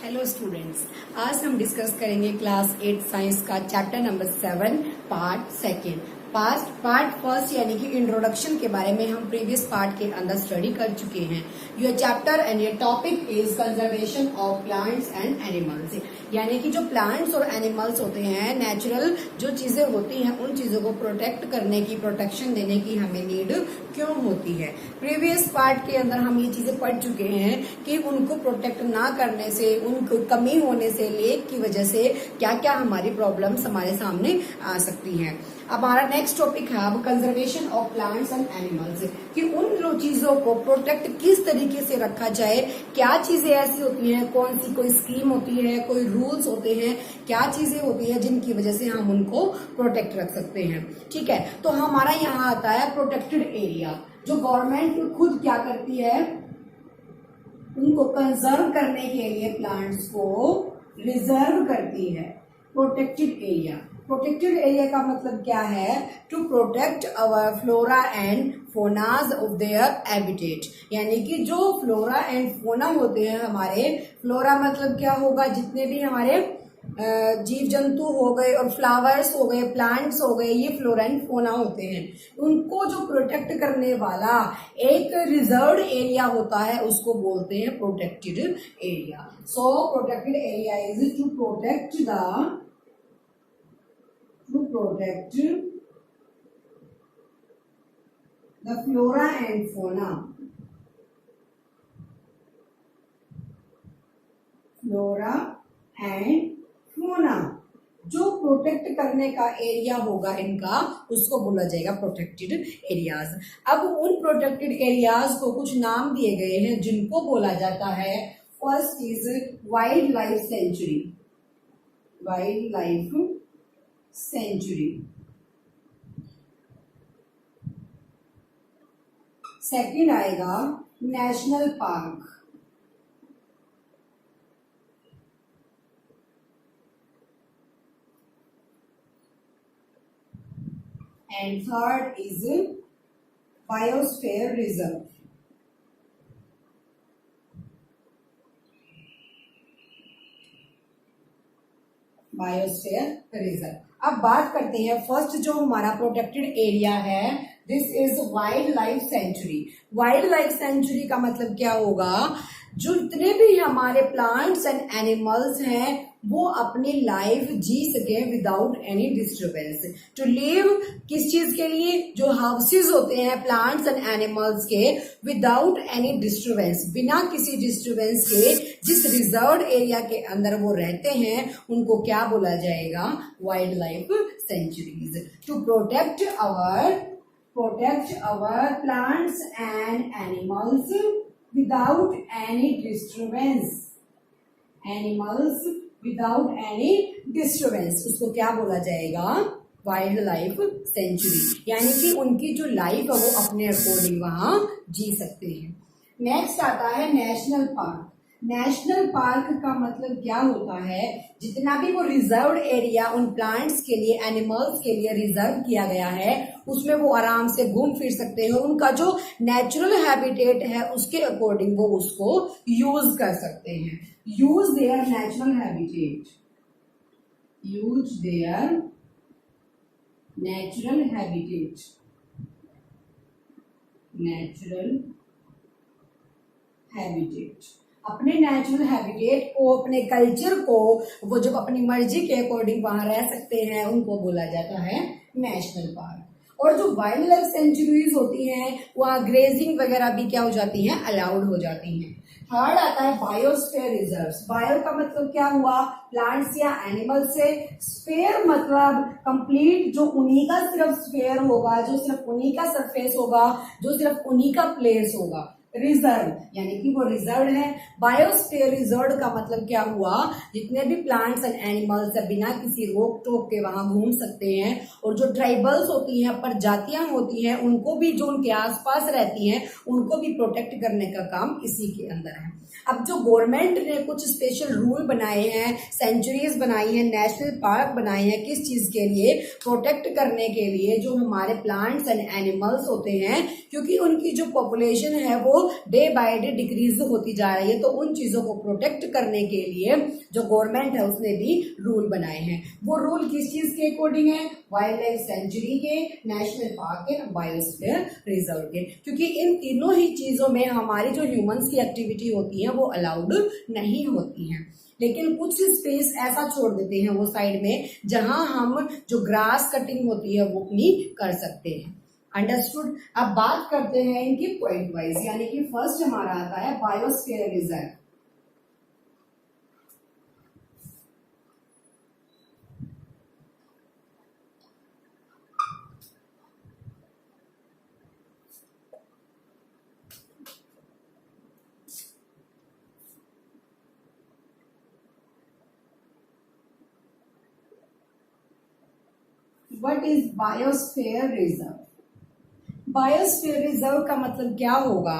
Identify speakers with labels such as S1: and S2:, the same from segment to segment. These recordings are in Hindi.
S1: हेलो स्टूडेंट्स, आज हम डिस्कस करेंगे क्लास 8 साइंस का chapter number 7 part second. Part first यानी कि इंट्रोडक्शन के बारे में हम प्रीवियस पार्ट के अंदर स्टडी कर चुके हैं। Your chapter and your topic is conservation of plants and animals, यानी कि जो प्लांट्स और एनिमल्स होते हैं, नेचुरल जो चीजें होती हैं, उन चीजों को प्रोटेक्ट करने की, प्रोटेक्शन देने की हमें नीड क्यों होती है। प्रीवियस पार्ट के अंदर हम ये चीजें पढ़ चुके हैं कि उनको प्रोटेक्ट ना करने से, उनको कमी होने से, लेक की वजह से क्या क्या हमारी प्रॉब्लम्स हमारे सामने आ सकती हैं। अब हमारा नेक्स्ट टॉपिक है अब conservation of plants and animals, कि उन चीजों को प्रोटेक्ट किस तरीके से रखा जाए, क्या चीजें ऐसी होती हैं, कौन सी कोई स्कीम होती है, कोई रूल्स होते हैं, क्या चीजें होती है जिनकी वजह से हम उनको प्रोटेक्ट रख सकते हैं। ठीक है, तो हमारा यहाँ आता है प्रोटेक्टेड एरिया, जो गवर्नमेंट खुद क्या करती है, उनको कंजर्व करने के लिए प्लांट्स को रिजर्व करती है। प्रोटेक्टेड एरिया, प्रोटेक्टेड एरिया का मतलब क्या है? To protect our flora and faunas of their habitat, यानी कि जो फ्लोरा एंड फोना होते हैं हमारे, फ्लोरा मतलब क्या होगा, जितने भी हमारे जीव जंतु हो गए और फ्लावर्स हो गए, प्लांट्स हो गए, ये फ्लोरा एंड फोना होते हैं। उनको जो प्रोटेक्ट करने वाला एक रिजर्व्ड एरिया होता है, उसको बोलते हैं protected area. So protected area is to protect the flora and fauna, जो प्रोटेक्ट करने का एरिया होगा इनका, उसको बोला जाएगा प्रोटेक्टेड एरियाज। अब उन प्रोटेक्टेड एरियाज को कुछ नाम दिए गए हैं जिनको बोला जाता है, first is wildlife sanctuary, wildlife sanctuary. Second आएगा national park, and third is biosphere reserve. Biosphere reserve. अब बात करते हैं फर्स्ट जो हमारा प्रोटेक्टेड एरिया है, this is wildlife sanctuary. Wildlife sanctuary का मतलब क्या होगा? जो जितने भी हमारे प्लांट्स एंड एनिमल्स हैं वो अपनी लाइफ जी सके without any disturbance. To live किस चीज के लिए? जो हाउसेज होते हैं प्लांट्स एंड एनिमल्स के, विदाउट एनी डिस्टरबेंस, बिना किसी डिस्टरबेंस के जिस रिजर्व्ड एरिया के अंदर वो रहते हैं, उनको क्या बोला जाएगा? Wildlife sanctuaries. To protect our plants and animals without any disturbance, animals without any disturbance, उसको क्या बोला जाएगा? वाइल्ड लाइफ सेंचुरी, यानी कि उनकी जो लाइफ है वो अपने अकॉर्डिंग वहां जी सकते हैं। नेक्स्ट आता है नेशनल पार्क। नेशनल पार्क का मतलब क्या होता है? जितना भी वो रिजर्व्ड एरिया उन प्लांट्स के लिए, एनिमल्स के लिए रिजर्व किया गया है, उसमें वो आराम से घूम फिर सकते हैं। उनका जो नेचुरल हैबिटेट है उसके अकॉर्डिंग वो उसको यूज कर सकते हैं। Use their natural habitat, use their natural habitat, natural habitat, अपने नेचुरल हैबिटेट को, अपने कल्चर को वो जब अपनी मर्जी के अकॉर्डिंग वहां रह सकते हैं, उनको बोला जाता है नेशनल पार्क। और जो वाइल्ड लाइफ सेंचुरीज होती हैं वहाँ ग्रेजिंग वगैरह भी क्या हो जाती हैं? अलाउड हो जाती हैं। थर्ड आता है बायोस्फीयर रिजर्व्स। बायो का मतलब क्या हुआ? प्लांट्स या एनिमल से। स्फीयर मतलब कंप्लीट, जो उन्हीं का सिर्फ स्फीयर होगा, जो सिर्फ उन्हीं का सरफेस होगा, जो सिर्फ उन्हीं का प्लेस होगा। रिजर्व यानी कि वो रिजर्व है। बायोस्फीयर रिजर्व का मतलब क्या हुआ? जितने भी प्लांट्स एंड एनिमल्स है बिना किसी रोक टोक के वहां घूम सकते हैं। और जो ट्राइबल्स होती हैं, प्रजातियां होती हैं, उनको भी, जो उनके आसपास रहती हैं, उनको भी प्रोटेक्ट करने का काम इसी के अंदर है। अब जो गवर्नमेंट ने कुछ स्पेशल रूल बनाए हैं, सेंचुरीज बनाई हैं, नेशनल पार्क बनाए हैं, किस चीज के लिए? प्रोटेक्ट करने के लिए जो हमारे प्लांट्स एंड एनिमल्स होते हैं, क्योंकि उनकी जो पॉपुलेशन है वो डे बाय डे डिक्रीज होती जा रही है, तो उन चीजों को प्रोटेक्ट करने के लिए जो गवर्नमेंट है उसने भी रूल बनाए हैं। वो रूल किस चीज के अकॉर्डिंग है? वाइल्ड लाइफ सेंचुरी के, नेशनल पार्क के, बायोस्फीयर रिजर्व के, क्योंकि इन तीनों ही चीजों में हमारी जो ह्यूमंस की एक्टिविटी होती है वो अलाउड नहीं होती है। लेकिन कुछ स्पेस ऐसा छोड़ देते हैं वो साइड में जहां हम जो ग्रास कटिंग होती है वो अपनी कर सकते हैं। अंडरस्टूड। अब बात करते हैं इनकी पॉइंट वाइज, यानी कि फर्स्ट हमारा आता है biosphere reserve. What is biosphere reserve? Biosphere reserve का मतलब क्या होगा?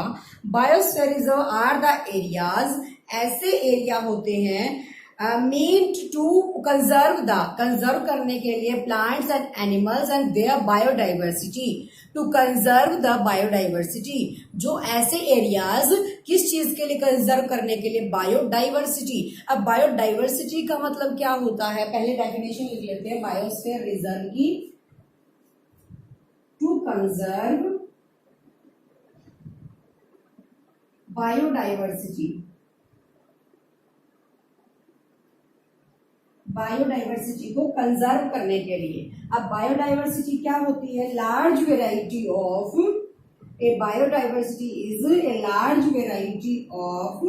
S1: Biosphere reserve are the areas, ऐसे एरिया होते हैं मेंट टू कंजर्व करने के लिए plants and animals and their biodiversity, to conserve the biodiversity. जो ऐसे एरियाज किस चीज के लिए कंजर्व करने के लिए? बायोडाइवर्सिटी। अब बायोडाइवर्सिटी का मतलब क्या होता है? पहले डेफिनेशन लिख लेते हैं बायोस्फीयर रिजर्व की। टू कंजर्व बायोडाइवर्सिटी, बायोडाइवर्सिटी को कंजर्व करने के लिए। अब बायोडाइवर्सिटी क्या होती है? Large variety of, A biodiversity is a large variety of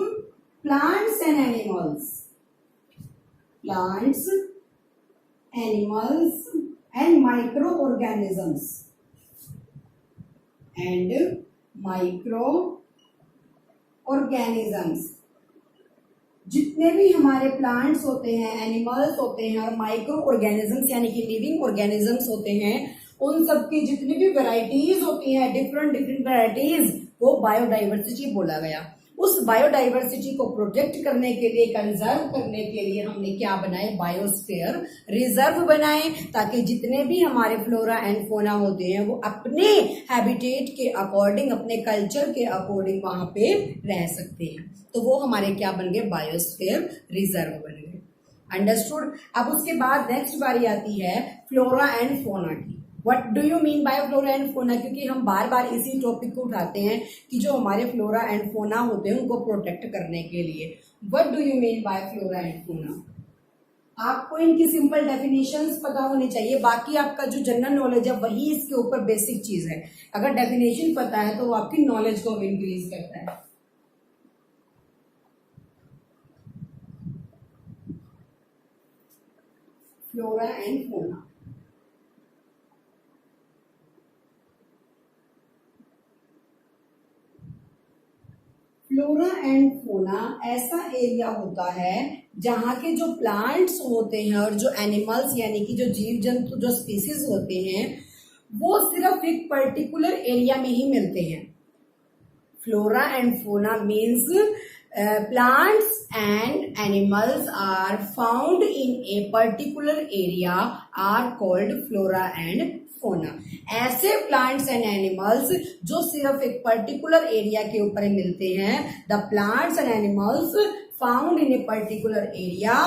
S1: plants and animals, plants, animals and micro organisms, and micro organisms. जितने भी हमारे प्लांट्स होते हैं, एनिमल्स होते हैं और माइक्रो ऑर्गेनिजम्स यानी कि लिविंग ऑर्गेनिजम्स होते हैं, उन सब की जितनी भी वैरायटीज होती हैं, डिफरेंट वैरायटीज, वो बायोडाइवर्सिटी बोला गया। उस बायोडाइवर्सिटी को प्रोटेक्ट करने के लिए, कंजर्व करने के लिए हमने क्या बनाए? बायोस्फीयर रिजर्व बनाए, ताकि जितने भी हमारे फ्लोरा एंड फोना होते हैं वो अपने हैबिटेट के अकॉर्डिंग, अपने कल्चर के अकॉर्डिंग वहां पे रह सकते हैं। तो वो हमारे क्या बन गए? बायोस्फीयर रिजर्व बन गए। अंडरस्टूड। अब उसके बाद नेक्स्ट बारी आती है फ्लोरा एंड फोना की। What do you mean by flora and फोना? क्योंकि हम बार बार इसी टॉपिक को उठाते हैं कि जो हमारे फ्लोरा एंड फोना होते हैं उनको प्रोटेक्ट करने के लिए। What do you mean by flora and फोना? आपको इनकी सिंपल डेफिनेशंस पता होनी चाहिए, बाकी आपका जो जनरल नॉलेज है वही इसके ऊपर बेसिक चीज है। अगर डेफिनेशन पता है तो वो आपकी नॉलेज को इंक्रीज करता है। फ्लोरा एंड फोना, फ्लोरा एंड फोना ऐसा एरिया होता है जहाँ के जो प्लांट्स होते हैं और जो एनिमल्स यानी कि जो जीव जंतु, जो स्पीसीज होते हैं, वो सिर्फ एक पर्टिकुलर एरिया में ही मिलते हैं। फ्लोरा एंड फोना means plants and animals are found in a particular area are called flora and fauna। ऐसे plants and animals जो सिर्फ एक particular area के ऊपर मिलते हैं, the plants and animals found in a particular area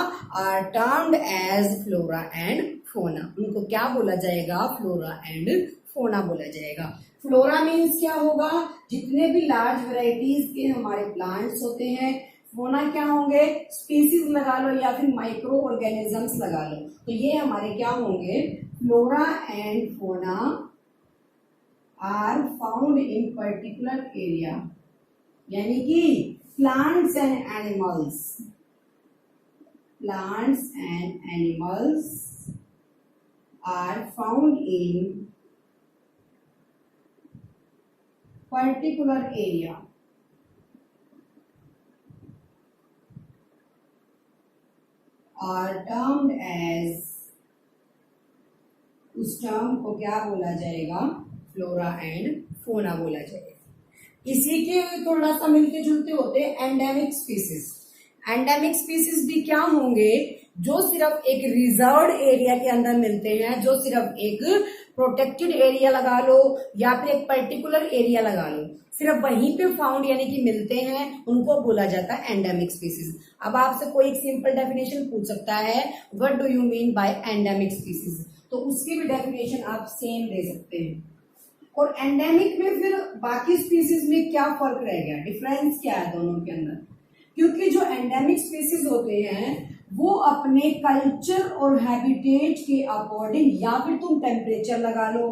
S1: are termed as flora and fauna। उनको क्या बोला जाएगा? flora and fauna बोला जाएगा। फ्लोरा मीन्स क्या होगा? जितने भी लार्ज वैरायटीज के हमारे प्लांट्स होते हैं। फोना क्या होंगे? स्पीसीज लगा लो या फिर माइक्रो ऑर्गेनिजम्स लगा लो, तो ये हमारे क्या होंगे? Flora and fauna are found in particular area, यानी कि plants and animals, plants and animals are found in particular area are termed as, उस टर्म को क्या बोला जाएगा? फ्लोरा एंड फोना बोला जाएगा। इसी के थोड़ा सा मिलते जुलते होते हैं एंडेमिक स्पीसीज। एंडेमिक स्पीसीज भी क्या होंगे, जो सिर्फ एक रिजर्व्ड एरिया के अंदर मिलते हैं, जो सिर्फ एक प्रोटेक्टेड एरिया लगा लो या फिर एक पर्टिकुलर एरिया लगा लो, सिर्फ वहीं पे फाउंड यानी कि मिलते हैं, उनको बोला जाता है एंडेमिक स्पीसीज। अब आपसे कोई एक सिंपल डेफिनेशन पूछ सकता है, what do you mean by endemic species, तो उसकी भी डेफिनेशन आप सेम दे सकते हैं। और एंडेमिक में फिर बाकी स्पीसीज में क्या फर्क रह गया, डिफरेंस क्या है दोनों के अंदर, क्योंकि जो एंडेमिक स्पीसीज होते हैं वो अपने कल्चर और हैबिटेट के अकॉर्डिंग, या फिर तुम टेम्परेचर लगा लो,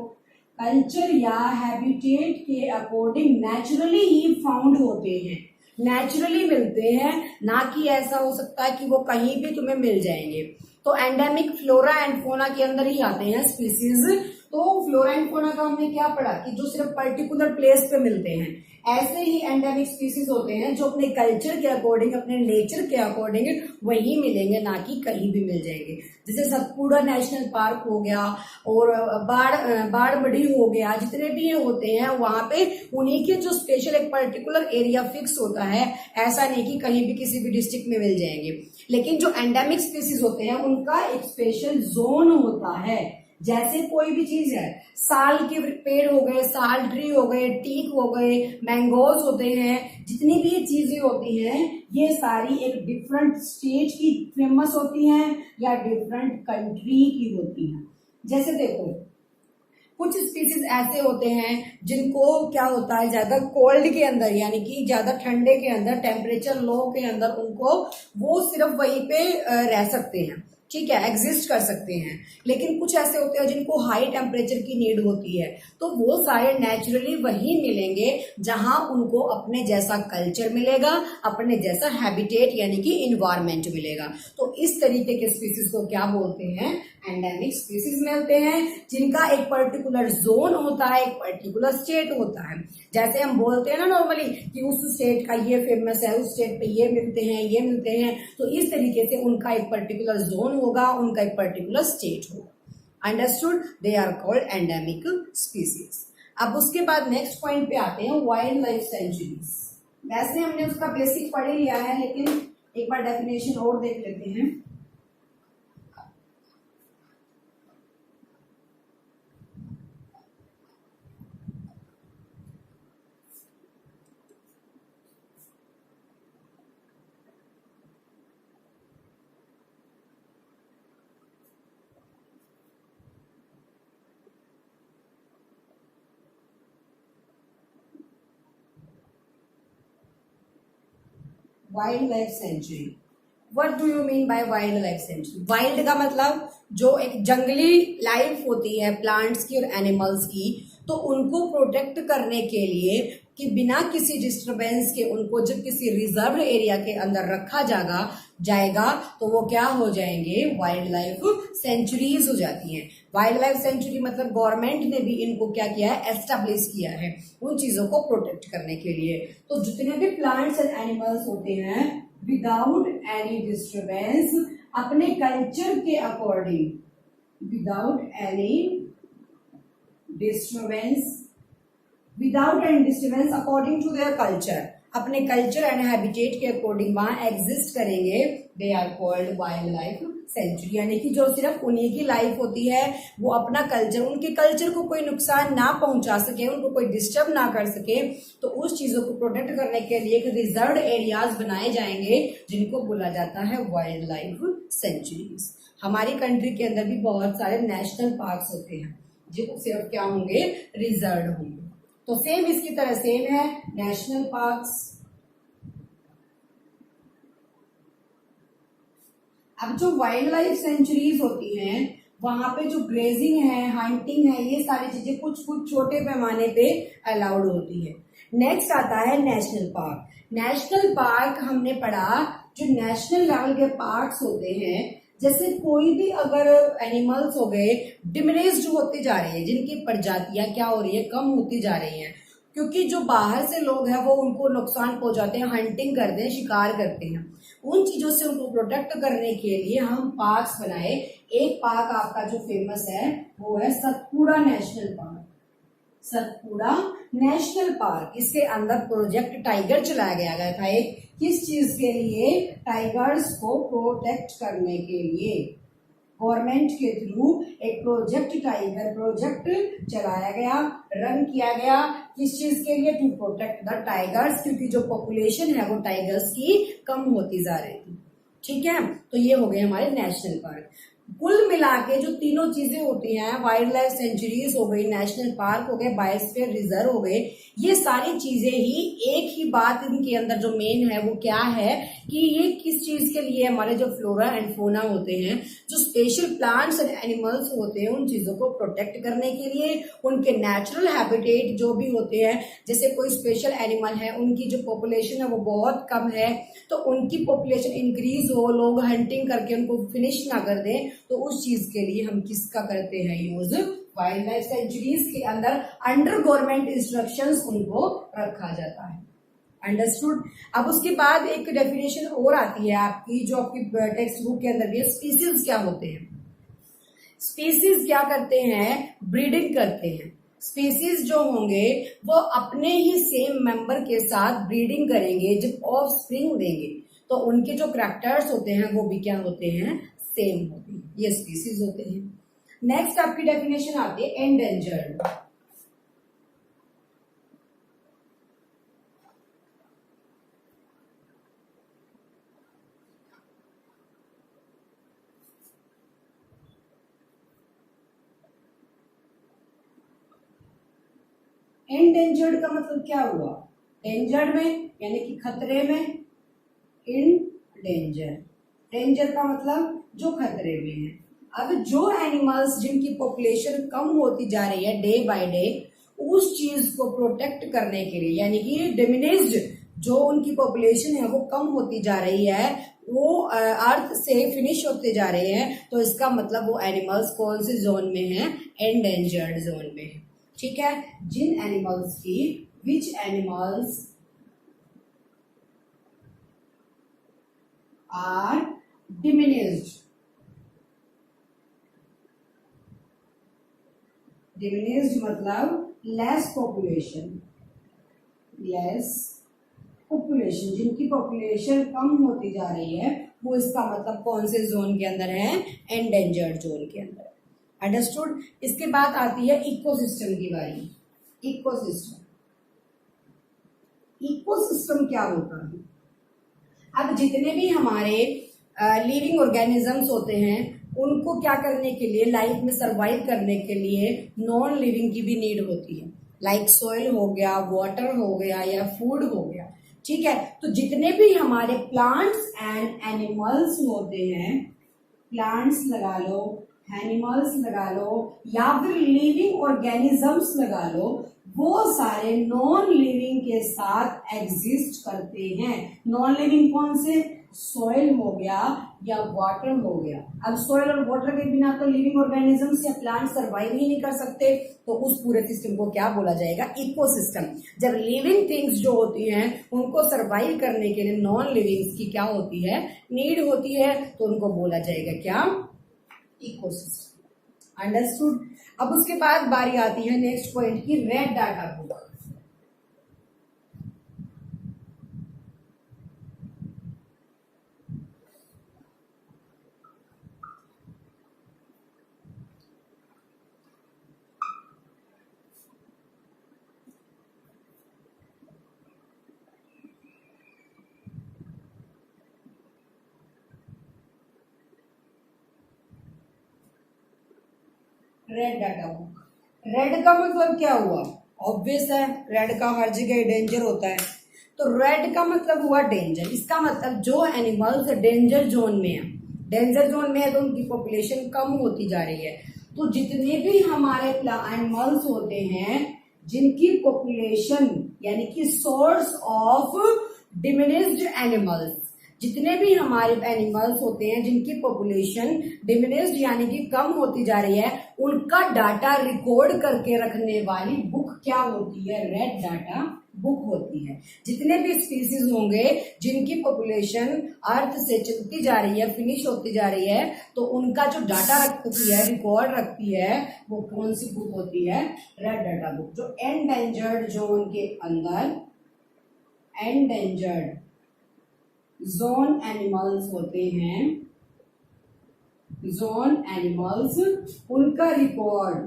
S1: कल्चर या हैबिटेट के अकॉर्डिंग नेचुरली ही फाउंड होते हैं, नेचुरली मिलते हैं, ना कि ऐसा हो सकता है कि वो कहीं भी तुम्हें मिल जाएंगे। तो एंडेमिक फ्लोरा एंड फोना के अंदर ही आते हैं स्पीसीज। तो फ्लोरा एंड फोना का हमने क्या पढ़ा कि जो सिर्फ पर्टिकुलर प्लेस पे मिलते हैं, ऐसे ही एंडेमिक स्पीसीज होते हैं जो अपने कल्चर के अकॉर्डिंग, अपने नेचर के अकॉर्डिंग वही मिलेंगे, ना कि कहीं भी मिल जाएंगे। जैसे सतपुड़ा नेशनल पार्क हो गया और बाड़मढ़ी हो गया, जितने भी ये होते हैं वहां पे उन्हीं के जो स्पेशल एक पर्टिकुलर एरिया फिक्स होता है, ऐसा नहीं कि कहीं भी किसी भी डिस्ट्रिक्ट में मिल जाएंगे। लेकिन जो एंडेमिक स्पीसीज होते हैं उनका एक स्पेशल जोन होता है। जैसे कोई भी चीज है, साल के पेड़ हो गए, साल ट्री हो गए, टीक हो गए, मैंगोज होते हैं, जितनी भी ये चीजें होती हैं ये सारी एक डिफरेंट स्टेट की फेमस होती हैं या डिफरेंट कंट्री की होती हैं। जैसे देखो कुछ स्पीसीज ऐसे होते हैं जिनको क्या होता है, ज्यादा कोल्ड के अंदर यानी कि ज्यादा ठंडे के अंदर, टेम्परेचर लो के अंदर उनको, वो सिर्फ वहीं पे रह सकते हैं, ठीक है, एग्जिस्ट कर सकते हैं। लेकिन कुछ ऐसे होते हैं जिनको हाई टेम्परेचर की नीड होती है, तो वो सारे नेचुरली वही मिलेंगे जहां उनको अपने जैसा कल्चर मिलेगा, अपने जैसा हैबिटेट यानी कि इन्वायरमेंट मिलेगा। तो इस तरीके के स्पीसीज को क्या बोलते हैं, एंडेमिक स्पीसीज मिलते हैं, जिनका एक पर्टिकुलर जोन होता है, एक पर्टिकुलर स्टेट होता है। जैसे हम बोलते हैं ना नॉर्मली कि उस स्टेट का ये फेमस है, उस स्टेट पे ये मिलते हैं, ये मिलते हैं, तो इस तरीके से उनका एक पर्टिकुलर जोन होगा, उनका एक पर्टिकुलर स्टेट होगा। Understood, they are called endemic species. अब उसके बाद नेक्स्ट पॉइंट पे आते हैं, वाइल्ड लाइफ सेंचुरीज। वैसे हमने उसका बेसिक पढ़ ही लिया है, लेकिन एक बार डेफिनेशन और देख लेते हैं। Wild life sanctuary, what do you mean by wild life sanctuary? Wild का मतलब जो एक जंगली लाइफ होती है प्लांट्स की और एनिमल्स की, तो उनको प्रोटेक्ट करने के लिए कि बिना किसी डिस्टरबेंस के उनको जब किसी रिजर्व एरिया के अंदर रखा जाएगा तो वो क्या हो जाएंगे, वाइल्ड लाइफ सेंचुरीज हो जाती हैं। वाइल्ड लाइफ सेंचुरी मतलब गवर्नमेंट ने भी इनको क्या किया है, एस्टेब्लिश किया है उन चीजों को प्रोटेक्ट करने के लिए। तो जितने भी प्लांट्स एंड एनिमल्स होते हैं विदाउट एनी डिस्टरबेंस, अपने कल्चर के according, without any disturbance according to their culture, अपने कल्चर एंड हैबिटेट के अकॉर्डिंग वहां एग्जिस्ट करेंगे, they are called wildlife sanctuary. यानी कि जो सिर्फ उन्हीं की लाइफ होती है, वो अपना कल्चर, उनके कल्चर को कोई नुकसान ना पहुंचा सके, उनको कोई डिस्टर्ब ना कर सके, तो उस चीजों को प्रोटेक्ट करने के लिए एक रिजर्व्ड एरियाज बनाए जाएंगे, जिनको बोला जाता है वाइल्ड लाइफ सेंचुरीज। हमारी कंट्री के अंदर भी बहुत सारे नेशनल पार्क्स होते हैं जो सिर्फ क्या होंगे, रिजर्व होंगे। तो सेम इसकी तरह सेम है नेशनल पार्क्स। अब जो वाइल्ड लाइफ सेंचुरीज होती हैं वहां पे जो ग्रेजिंग है, हंटिंग है, ये सारी चीजें कुछ कुछ छोटे पैमाने पे अलाउड होती है। नेक्स्ट आता है नेशनल पार्क। नेशनल पार्क हमने पढ़ा, जो नेशनल लेवल के पार्क्स होते हैं, जैसे कोई भी अगर एनिमल्स हो गए डिमिनिश्ड होती जा रही है, जिनकी प्रजातियां क्या हो रही है, कम होती जा रही हैं, क्योंकि जो बाहर से लोग हैं वो उनको नुकसान पहुंचाते हैं, हंटिंग करते हैं, शिकार करते हैं। उन चीजों से उनको प्रोटेक्ट करने के लिए हम पार्क्स बनाए। एक पार्क आपका जो फेमस है वो है Satpura national park. Satpura national park, इसके अंदर प्रोजेक्ट टाइगर चलाया गया था एक, किस चीज के लिए? टाइगर्स को प्रोटेक्ट करने के लिए गवर्नमेंट के थ्रू एक प्रोजेक्ट टाइगर प्रोजेक्ट चलाया गया, रन किया गया। किस चीज के लिए? टू प्रोटेक्ट द टाइगर्स, क्योंकि जो पॉपुलेशन है वो टाइगर्स की कम होती जा रही थी। ठीक है, तो ये हो गए हमारे नेशनल पार्क। कुल मिला के जो तीनों चीजें होती हैं, वाइल्ड लाइफ सेंचुरीज हो गई, नेशनल पार्क हो गए, बायोस्फीयर रिजर्व हो गए, ये सारी चीजें ही एक ही बात इनके अंदर जो मेन है वो क्या है कि ये किस चीज के लिए? हमारे जो फ्लोरा एंड फोना होते हैं, जो स्पेशल प्लांट्स एंड एनिमल्स होते हैं, उन चीजों को प्रोटेक्ट करने के लिए, उनके नेचुरल हैबिटेट जो भी होते हैं, जैसे कोई स्पेशल एनिमल है, उनकी जो पॉपुलेशन है वो बहुत कम है, तो उनकी पॉपुलेशन इंक्रीज हो, लोग हंटिंग करके उनको फिनिश ना कर दें, तो उस चीज के लिए हम किसका करते हैं यूज? वाइल्ड लाइफ सेंचुरीज के अंदर अंडर गवर्नमेंट इंस्ट्रक्शंस उनको रखा जाता है। अंडरस्टूड। अब उसके बाद एक डेफिनेशन और आती है आपकी, जो आपकी टेक्स्ट बुक के अंदर भी है। स्पीसीज क्या होते हैं? स्पीसीज क्या करते हैं? ब्रीडिंग करते हैं। स्पीसीज जो होंगे वो अपने ही सेम मेंबर के साथ ब्रीडिंग करेंगे, जब ऑफ स्प्रिंग देंगे तो उनके जो कैरेक्टर्स होते हैं वो भी क्या होते हैं? सेम होते हैं। ये स्पीसीज होते हैं। नेक्स्ट आपकी डेफिनेशन आती है एंडेंजर्ड। एंडेंजर्ड का मतलब क्या हुआ? डेंजर में यानी कि खतरे में, इन डेंजर। डेंजर का मतलब जो खतरे में है। अब जो एनिमल्स जिनकी पॉपुलेशन कम होती जा रही है डे बाय डे, उस चीज को प्रोटेक्ट करने के लिए, यानी कि डिमिनिश्ड जो उनकी पॉपुलेशन है वो कम होती जा रही है, वो अर्थ से फिनिश होते जा रहे हैं, तो इसका मतलब वो एनिमल्स कौन से जोन में है? एंडेंजर्ड जोन में है। ठीक है, जिन एनिमल्स की, which animals are diminished, diminished मतलब लेस पॉपुलेशन, लेस पॉपुलेशन, जिनकी पॉपुलेशन कम होती जा रही है, वो इसका मतलब कौन से जोन के अंदर है? एंडेंजर्ड जोन के अंदर। अंडरस्टूड। इसके बाद आती है इकोसिस्टम की बारी। इकोसिस्टम, इकोसिस्टम क्या होता है? अब जितने भी हमारे लिविंग ऑर्गेनिजम्स होते हैं, उनको क्या करने के लिए, लाइफ में सरवाइव करने के लिए नॉन लिविंग की भी नीड होती है। लाइक सॉइल हो गया, वाटर हो गया, या फूड हो गया। ठीक है, तो जितने भी हमारे प्लांट्स एंड एनिमल्स होते हैं, प्लांट्स लगा लो, एनिमल्स लगा लो, या फिर लिविंग ऑर्गेनिजम्स लगा लो, वो सारे नॉन लिविंग के साथ एग्जिस्ट करते हैं। नॉन लिविंग कौन से? सॉइल हो गया या वाटर हो गया। अब सॉइल और वाटर के बिना तो लिविंग ऑर्गेनिजम्स या प्लांट सर्वाइव ही नहीं कर सकते, तो उस पूरे सिस्टम को क्या बोला जाएगा? इकोसिस्टम। जब लिविंग थिंग्स जो होती हैं उनको सर्वाइव करने के लिए नॉन लिविंग्स की क्या होती है? नीड होती है, तो उनको बोला जाएगा क्या? इकोसिस्टम। अंडरस्टूड। अब उसके बाद बारी आती है नेक्स्ट पॉइंट की, red data book. Red data book. Red का मतलब क्या हुआ? ऑब्वियस है, रेड का हर जगह डेंजर होता है, तो रेड का मतलब हुआ डेंजर। इसका मतलब जो एनिमल्स डेंजर जोन में है, डेंजर जोन में है तो उनकी पॉपुलेशन कम होती जा रही है। तो जितने भी हमारे एनिमल्स होते हैं जिनकी पॉपुलेशन, यानी कि सोर्स ऑफ डिमिनिश्ड एनिमल्स, जितने भी हमारे एनिमल्स होते हैं जिनकी पॉपुलेशन डिमिनिश्ड यानी कि कम होती जा रही है, उनका डाटा रिकॉर्ड करके रखने वाली बुक क्या होती है? रेड डाटा बुक होती है। जितने भी स्पीसीज होंगे जिनकी पॉपुलेशन अर्थ से चलती जा रही है, फिनिश होती जा रही है, तो उनका जो डाटा रखती है, रिकॉर्ड रखती है, वो कौन सी बुक होती है? Red data book. जो एंडेंजर्ड जोन के अंदर, एंडेंजर्ड जोन एनिमल्स होते हैं, जोन एनिमल्स, उनका रिकॉर्ड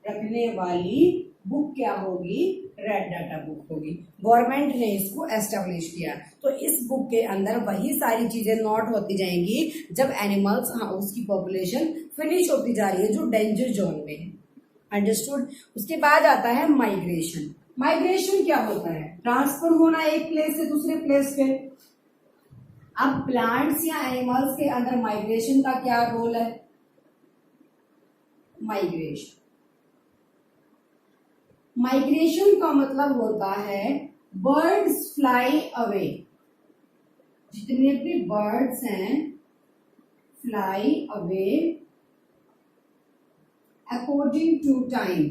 S1: रखने वाली बुक क्या होगी, रेड डाटा बुक होगी। गवर्नमेंट ने इसको एस्टेब्लिश किया, तो इस बुक के अंदर वही सारी चीजें नोट होती जाएंगी जब एनिमल्स उसकी पॉपुलेशन फिनिश होती जा रही है जो डेंजर जोन में है। अंडरस्टूड। उसके बाद आता है माइग्रेशन। माइग्रेशन क्या होता है, ट्रांसफर होना एक प्लेस से दूसरे प्लेस पे। अब प्लांट्स या एनिमल्स के अंदर माइग्रेशन का क्या रोल है, माइग्रेशन का मतलब होता है बर्ड्स फ्लाई अवे, जितने भी बर्ड्स हैं fly away according to time,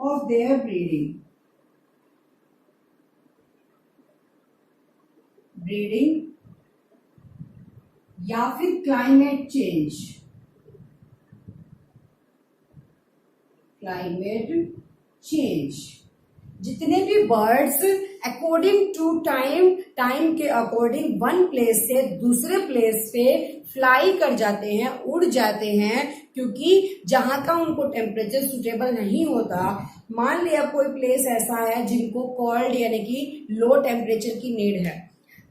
S1: of their breeding या फिर क्लाइमेट चेंज, जितने भी बर्ड्स अकॉर्डिंग टू टाइम के अकॉर्डिंग वन प्लेस से दूसरे प्लेस पे फ्लाई कर जाते हैं, उड़ जाते हैं, क्योंकि जहां का उनको टेम्परेचर सुटेबल नहीं होता। मान लिया कोई प्लेस ऐसा है जिनको कोल्ड यानी कि लो टेम्परेचर की नीड है,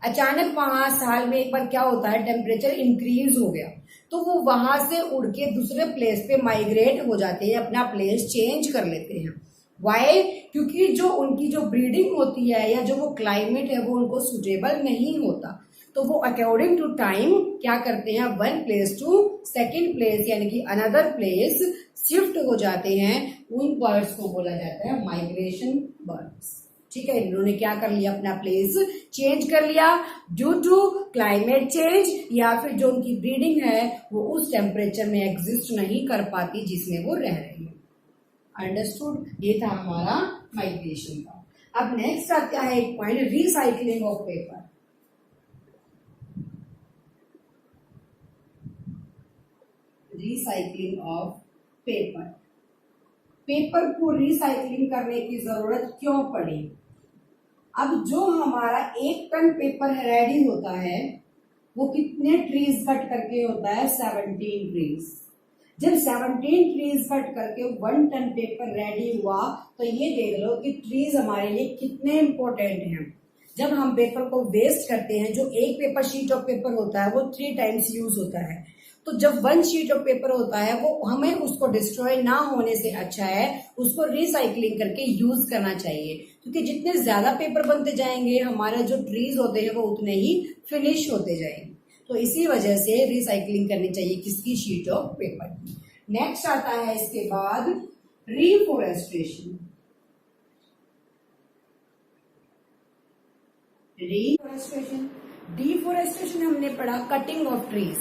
S1: अचानक वहां साल में एक बार क्या होता है टेम्परेचर इंक्रीज हो गया, तो वो वहां से उड़ के दूसरे प्लेस पे माइग्रेट हो जाते हैं, अपना प्लेस चेंज कर लेते हैं। वाई? क्योंकि जो उनकी जो ब्रीडिंग होती है या जो वो क्लाइमेट है वो उनको सुटेबल नहीं होता, तो वो अकॉर्डिंग टू टाइम क्या करते हैं, one place to second place यानी कि अनदर प्लेस शिफ्ट हो जाते हैं। उन बर्ड्स को बोला जाता है माइग्रेशन बर्ड्स। ठीक है, इन्होंने क्या कर लिया, अपना प्लेस चेंज कर लिया ड्यू टू क्लाइमेट चेंज, या फिर जो उनकी ब्रीडिंग है वो उस टेम्परेचर में एग्जिस्ट नहीं कर पाती जिसमें वो रह रही है। अंडरस्टूड। ये था हमारा माइग्रेशन का। अब नेक्स्ट आता है एक point, recycling of paper. Recycling of paper, paper को रिसाइकलिंग करने की जरूरत क्यों पड़ी? अब जो हमारा 1 टन पेपर रेडी होता है वो कितने ट्रीज कट करके होता है, 17 ट्रीज। जब 17 ट्रीज कट करके 1 टन पेपर रेडी हुआ, तो ये देख लो कि ट्रीज हमारे लिए कितने इंपॉर्टेंट हैं। जब हम पेपर को वेस्ट करते हैं, जो एक पेपर शीट ऑफ पेपर होता है वो 3 टाइम्स यूज होता है, तो जब 1 शीट ऑफ पेपर होता है वो हमें उसको डिस्ट्रॉय ना होने से अच्छा है उसको रिसाइकलिंग करके यूज करना चाहिए, क्योंकि जितने ज्यादा पेपर बनते जाएंगे हमारे जो ट्रीज होते हैं वो उतने ही फिनिश होते जाएंगे। तो इसी वजह से रिसाइकलिंग करनी चाहिए किसकी, शीट ऑफ पेपर। नेक्स्ट आता है इसके बाद रिफॉरेस्टेशन। डिफॉरेस्टेशन हमने पढ़ा कटिंग ऑफ ट्रीज,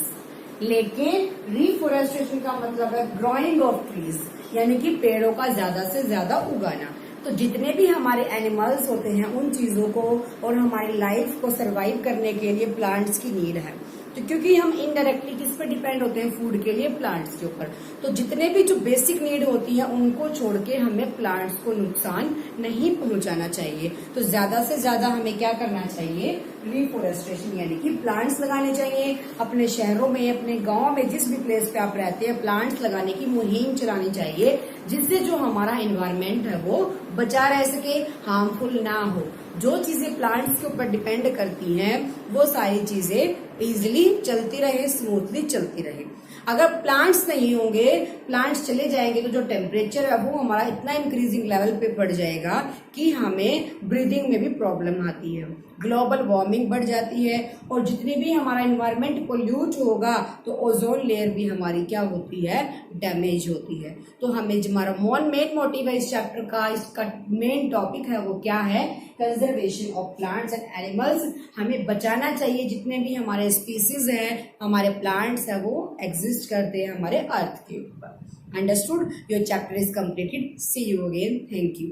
S1: लेकिन रिफॉरेस्टेशन का मतलब है ग्रोइंग ऑफ ट्रीज, यानी कि पेड़ों का ज्यादा से ज्यादा उगाना। तो जितने भी हमारे एनिमल्स होते हैं उन चीजों को और हमारी लाइफ को सरवाइव करने के लिए प्लांट्स की नीड है, तो क्योंकि हम इनडायरेक्टली किस पर डिपेंड होते हैं, फूड के लिए, प्लांट्स के ऊपर। तो जितने भी जो बेसिक नीड होती है उनको छोड़ के हमें प्लांट्स को नुकसान नहीं पहुंचाना चाहिए। तो ज्यादा से ज्यादा हमें क्या करना चाहिए, रिफॉरेस्टेशन यानी कि प्लांट्स लगाने चाहिए। अपने शहरों में, अपने गांव में, जिस भी प्लेस पे आप रहते हैं, प्लांट्स लगाने की मुहिम चलानी चाहिए, जिससे जो हमारा एनवायरमेंट है वो बचा रह सके, हार्मफुल ना हो। जो चीजें प्लांट्स के ऊपर डिपेंड करती हैं वो सारी चीजें इजिली चलती रहे, स्मूथली चलती रहे। अगर प्लांट्स नहीं होंगे, प्लांट्स चले जाएंगे, तो जो टेम्परेचर है वो हमारा इतना इंक्रीजिंग लेवल पे बढ़ जाएगा कि हमें ब्रीदिंग में भी प्रॉब्लम आती है, ग्लोबल वार्मिंग बढ़ जाती है, और जितनी भी हमारा एनवायरमेंट पोल्यूट होगा तो ओजोन लेयर भी हमारी क्या होती है, डैमेज होती है। तो हमें जो हमारा मेन मोटिव है इस चैप्टर का, इसका मेन टॉपिक है वो क्या है, conservation of plants and animals. हमें बचाना चाहिए जितने भी हमारे स्पीसीज हैं, हमारे प्लांट्स है वो एग्जिस्ट करते हैं हमारे अर्थ के ऊपर। Understood? Your chapter is completed. See you again. Thank you.